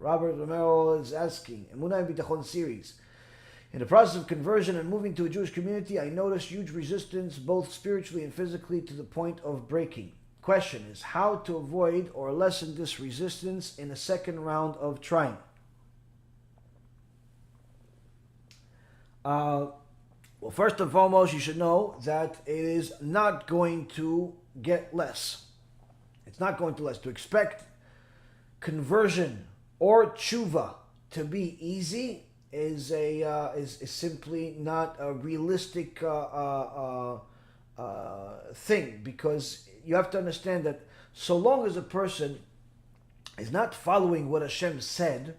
Robert Romero is asking, Emunah and Bitachon series. In the process of conversion and moving to a Jewish community, I noticed huge resistance, both spiritually and physically, to the point of breaking. Question is, how to avoid or lessen this resistance in a second round of trying? Well, first and foremost, you should know that it is not going to get less. It's not going to less. To expect conversion or tshuva to be easy is simply not a realistic thing, because you have to understand that so long as a person is not following what Hashem said,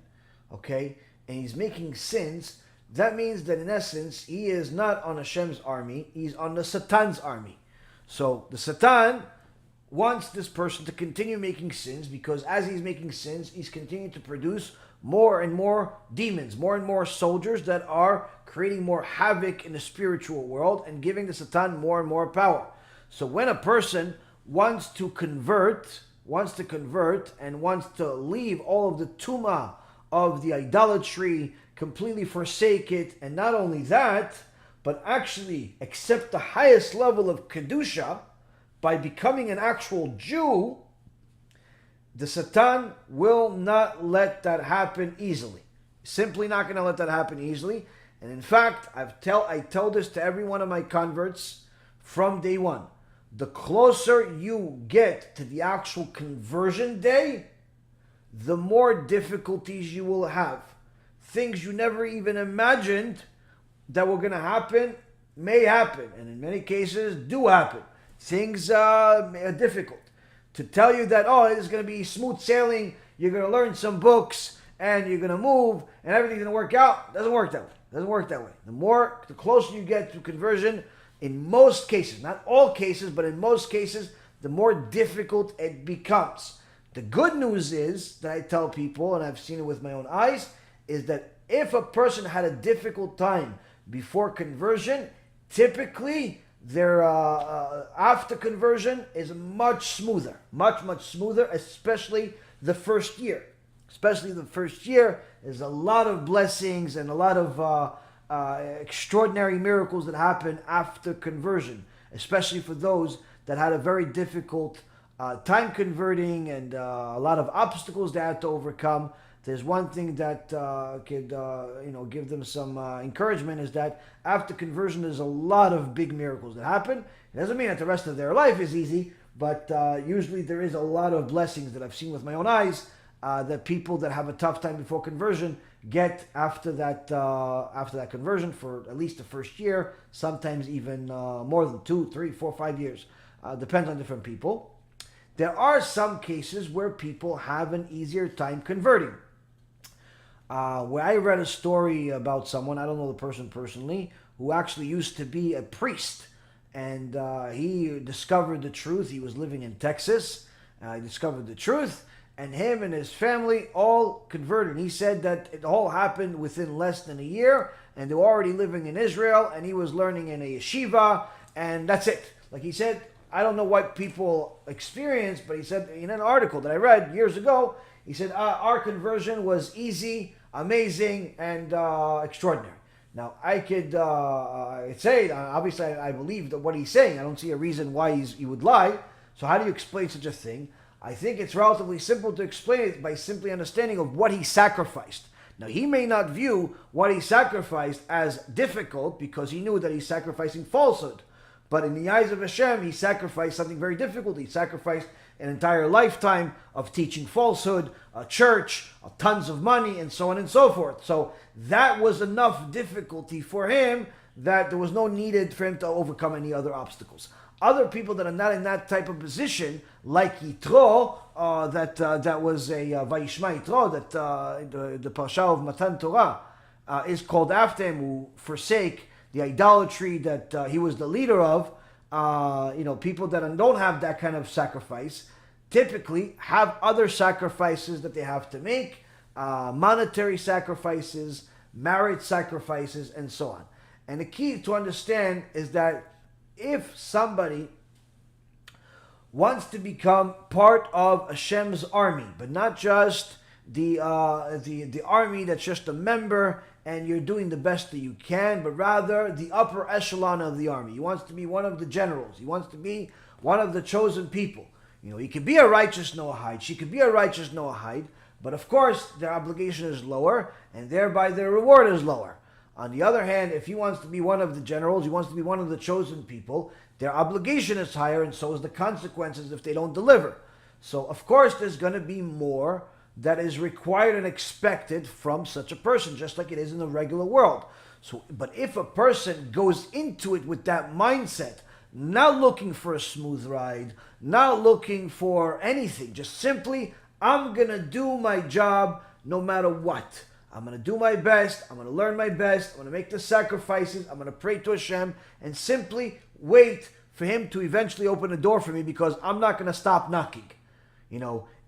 okay, and he's making sins, that means that in essence he is not on Hashem's army, he's on the Satan's army. So the Satan wants this person to continue making sins, because as he's making sins, he's continuing to produce more and more demons, more and more soldiers that are creating more havoc in the spiritual world and giving the Satan more and more power. So when a person wants to convert and wants to leave all of the tumah of the idolatry, completely forsake it, and not only that, but actually accept the highest level of kedusha by becoming an actual Jew, the Satan will not let that happen easily. Simply not going to let that happen easily. And in fact, I tell this to every one of my converts from day one. The closer you get to the actual conversion day, the more difficulties you will have. Things you never even imagined that were going to happen may happen, and in many cases do happen. Things are difficult. To tell you that, it's going to be smooth sailing, you're going to learn some books, and you're going to move, and everything's going to work out, doesn't work that way. The closer you get to conversion, in most cases, not all cases, but in most cases, the more difficult it becomes. The good news is, that I tell people, and I've seen it with my own eyes, is that if a person had a difficult time before conversion, typically their after conversion is much smoother, much smoother, especially the first year. Especially the first year, there's a lot of blessings and a lot of extraordinary miracles that happen after conversion, especially for those that had a very difficult time converting and a lot of obstacles they had to overcome. There's one thing that could give them some encouragement, is that after conversion there's a lot of big miracles that happen. It doesn't mean that the rest of their life is easy, but usually there is a lot of blessings that I've seen with my own eyes that people that have a tough time before conversion get after that conversion, for at least the first year, sometimes even more than 2, 3, 4, 5 years. Depends on different people. There are some cases where people have an easier time converting. Where I read a story about someone, I don't know the person personally, who actually used to be a priest, and he discovered the truth. He was living in Texas. He discovered the truth, and him and his family all converted. He said that it all happened within less than a year, and they were already living in Israel, and he was learning in a yeshiva, and that's it. Like he said, I don't know what people experience, but he said in an article that I read years ago, he said, our conversion was easy, amazing, and extraordinary. Now, I could say, obviously I believe that what he's saying. I don't see a reason why he would lie. So how do you explain such a thing? I think it's relatively simple to explain it by simply understanding of what he sacrificed. Now, he may not view what he sacrificed as difficult because he knew that he's sacrificing falsehood. But in the eyes of Hashem, he sacrificed something very difficult. He sacrificed an entire lifetime of teaching falsehood, a church, tons of money, and so on and so forth. So that was enough difficulty for him that there was no needed for him to overcome any other obstacles. Other people that are not in that type of position, like Yitro, that was a Vayishma Yitro, that the Parsha of Matan Torah is called after him, who forsake the idolatry that he was the leader of. People that don't have that kind of sacrifice typically have other sacrifices that they have to make, monetary sacrifices, marriage sacrifices, and so on. And the key to understand is that if somebody wants to become part of Hashem's army, but not just the army that's just a member and you're doing the best that you can, but rather the upper echelon of the army. He wants to be one of the generals. He wants to be one of the chosen people. He could be a righteous Noahide. She could be a righteous Noahide, but of course their obligation is lower, and thereby their reward is lower. On the other hand, if he wants to be one of the generals, he wants to be one of the chosen people, their obligation is higher, and so is the consequences if they don't deliver. So of course there's going to be more that is required and expected from such a person, just like it is in the regular world. But if a person goes into it with that mindset, not looking for a smooth ride, not looking for anything, just simply, I'm going to do my job no matter what. I'm going to do my best, I'm going to learn my best, I'm going to make the sacrifices, I'm going to pray to Hashem, and simply wait for Him to eventually open the door for me, because I'm not going to stop knocking.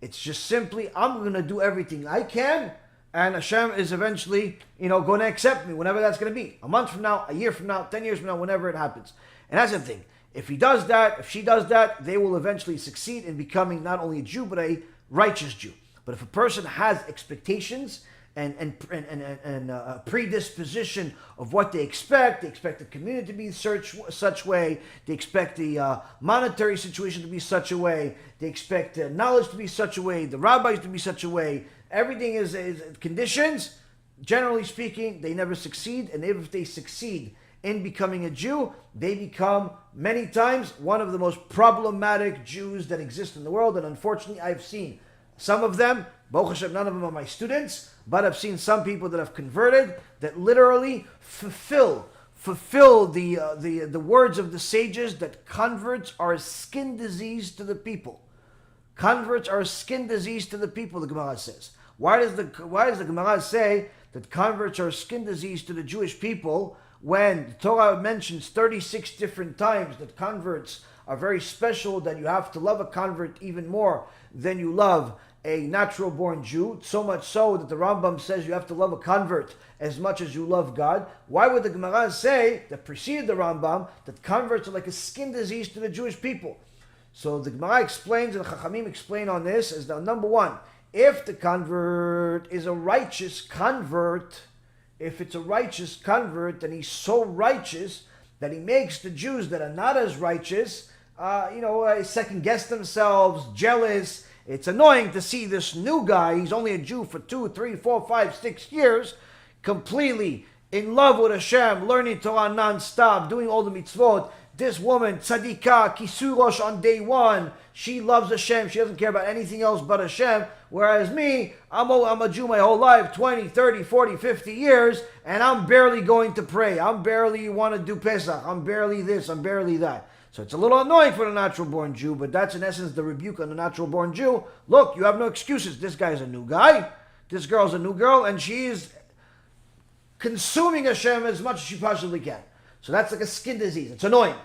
It's just simply, I'm going to do everything I can, and Hashem is eventually, going to accept me, whenever that's going to be. A month from now, a year from now, 10 years from now, whenever it happens. And that's the thing. If he does that, if she does that, they will eventually succeed in becoming not only a Jew, but a righteous Jew. But if a person has expectations and a predisposition of what they expect the community to be such way, they expect the monetary situation to be such a way, they expect knowledge to be such a way, the rabbis to be such a way, everything is conditions, generally speaking, they never succeed. And if they succeed in becoming a Jew, they become many times one of the most problematic Jews that exist in the world. And unfortunately, I've seen some of them, Baruch Hashem, none of them are my students, but I've seen some people that have converted that literally fulfill the words of the sages that converts are a skin disease to the people. Converts are a skin disease to the people, the Gemara says. Why does the Gemara say that converts are a skin disease to the Jewish people, when the Torah mentions 36 different times that converts are very special, that you have to love a convert even more than you love a natural born Jew, so much so that the Rambam says you have to love a convert as much as you love God? Why would the Gemara say, that preceded the Rambam, that converts are like a skin disease to the Jewish people? So the Gemara explains, and the Chachamim explain on this, as that number one, if the convert is a righteous convert, if it's a righteous convert, then he's so righteous that he makes the Jews that are not as righteous, second guess themselves, jealous. It's annoying to see this new guy, he's only a Jew for 2, 3, 4, 5, 6 years, completely in love with Hashem, learning Torah non-stop, doing all the mitzvot. This woman, tzadikah, kisurosh on day one, she loves Hashem, she doesn't care about anything else but Hashem, whereas me, I'm a Jew my whole life, 20, 30, 40, 50 years, and I'm barely going to pray, I'm barely want to do Pesach, I'm barely this, I'm barely that. So it's a little annoying for the natural-born Jew, but that's in essence the rebuke on the natural-born Jew. Look, you have no excuses. This guy's a new guy, this girl's a new girl, and she is consuming Hashem as much as she possibly can. So that's like a skin disease. It's annoying.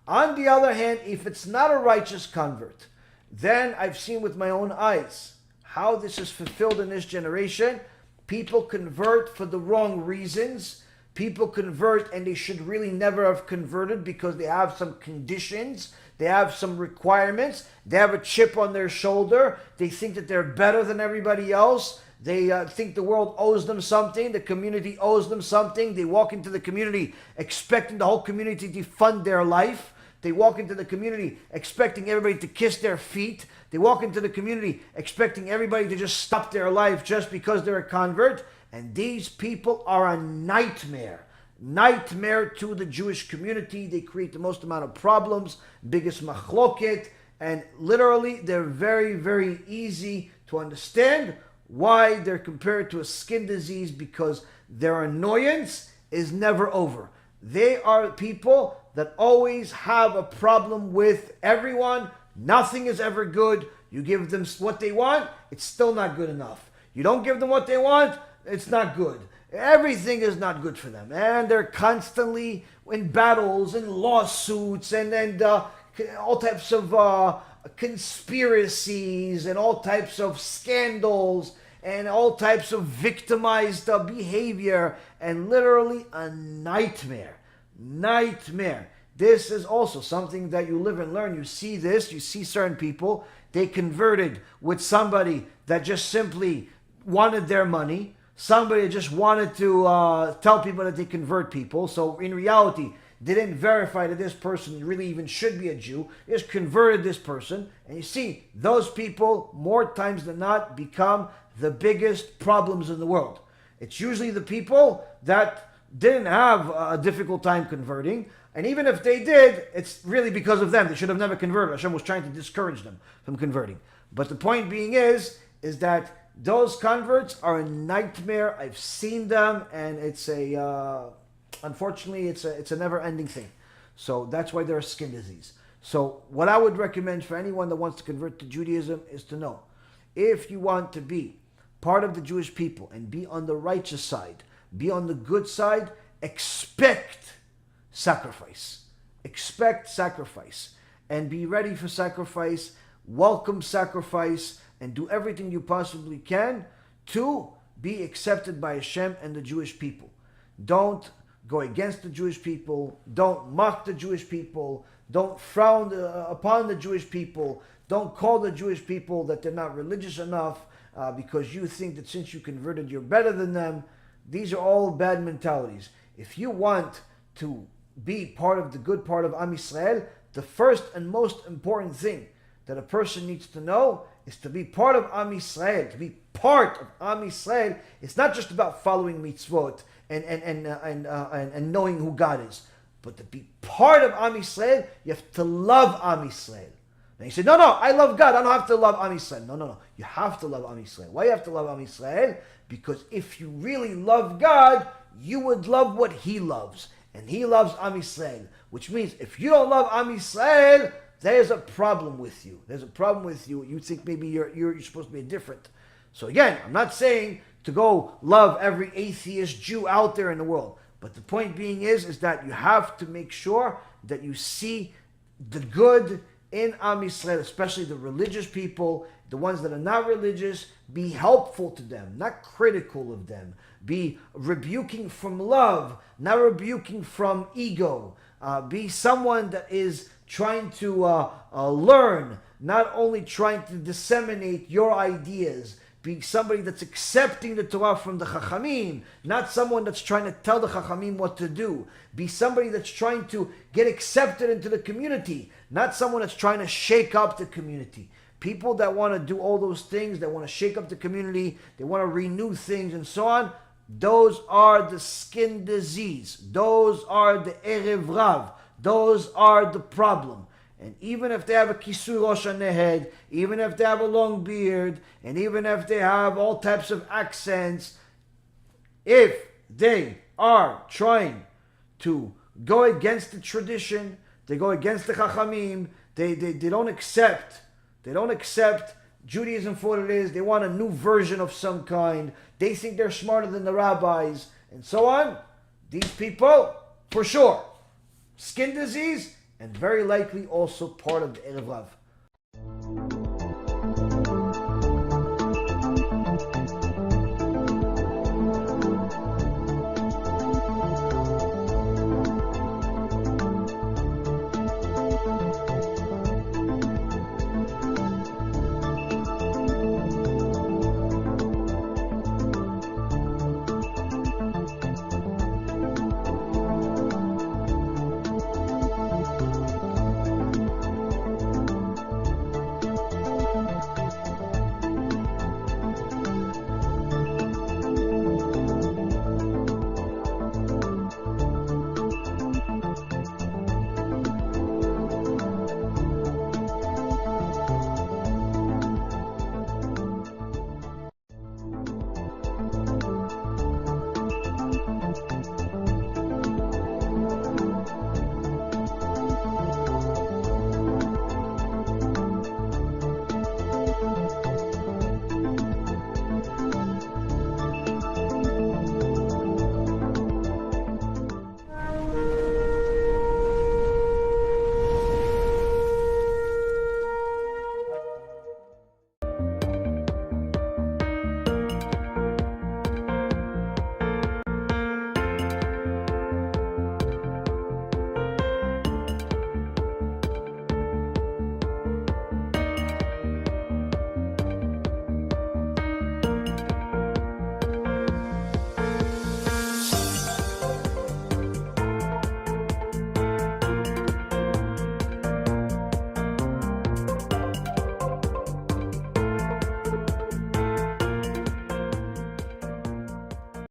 On the other hand, if it's not a righteous convert, then I've seen with my own eyes how this is fulfilled in this generation. People convert for the wrong reasons. People convert and they should really never have converted because they have some conditions, they have some requirements, they have a chip on their shoulder, they think that they're better than everybody else, they think the world owes them something, the community owes them something, they walk into the community expecting the whole community to fund their life, they walk into the community expecting everybody to kiss their feet, they walk into the community expecting everybody to just stop their life just because they're a convert. And these people are a nightmare to the Jewish community. They create the most amount of problems, biggest machloket, and literally they're very, very easy to understand why they're compared to a skin disease, because their annoyance is never over. They are people that always have a problem with everyone. Nothing is ever good. You give them what they want, it's still not good enough. You don't give them what they want, it's not good. Everything is not good for them. And they're constantly in battles and lawsuits and all types of conspiracies and all types of scandals and all types of victimized behavior, and literally a nightmare. This is also something that you live and learn. You see this, you see certain people, they converted with somebody that just simply wanted their money, somebody that just wanted to tell people that they convert people. So in reality, they didn't verify that this person really even should be a Jew. They just converted this person. And you see, those people, more times than not, become the biggest problems in the world. It's usually the people that didn't have a difficult time converting. And even if they did, it's really because of them. They should have never converted. Hashem was trying to discourage them from converting. But the point being is that those converts are a nightmare. I've seen them, and it's unfortunately, it's a never-ending thing. So that's why they're a skin disease. So what I would recommend for anyone that wants to convert to Judaism is to know, if you want to be part of the Jewish people and be on the righteous side, be on the good side, expect sacrifice. Expect sacrifice. And be ready for sacrifice, welcome sacrifice, and do everything you possibly can to be accepted by Hashem and the Jewish people. Don't go against the Jewish people. Don't mock the Jewish people. Don't frown upon the Jewish people. Don't call the Jewish people that they're not religious enough because you think that since you converted, you're better than them. These are all bad mentalities. If you want to be part of the good part of Am Yisrael, the first and most important thing that a person needs to know is to be part of Am Yisrael. To be part of Am Yisrael, it's not just about following mitzvot and knowing who God is. But to be part of Am Yisrael, you have to love Am Yisrael. And you say, no, I love God. I don't have to love Am Yisrael. No. You have to love Am Yisrael. Why you have to love Am Yisrael? Because if you really love God, you would love what He loves. And He loves Am Yisrael. Which means if you don't love Am Yisrael, there's a problem with you. There's a problem with you. You think maybe you're supposed to be different. So again, I'm not saying to go love every atheist Jew out there in the world. But the point being is that you have to make sure that you see the good in Am Yisrael, especially the religious people, the ones that are not religious. Be helpful to them, not critical of them. Be rebuking from love, not rebuking from ego. Be someone that is trying to learn, not only trying to disseminate your ideas. Be somebody that's accepting the Torah from the Chachamim, not someone that's trying to tell the Chachamim what to do. Be somebody that's trying to get accepted into the community, not someone that's trying to shake up the community. People that want to do all those things, that want to shake up the community, they want to renew things and so on, those are the skin disease. Those are the Erev Rav. Those are the problem. And even if they have a kisui rosh on their head, even if they have a long beard, and even if they have all types of accents, if they are trying to go against the tradition, they go against the Chachamim, they don't accept Judaism for what it is, they want a new version of some kind, they think they're smarter than the rabbis, and so on, these people, for sure, skin disease, and very likely also part of the Erev Rav.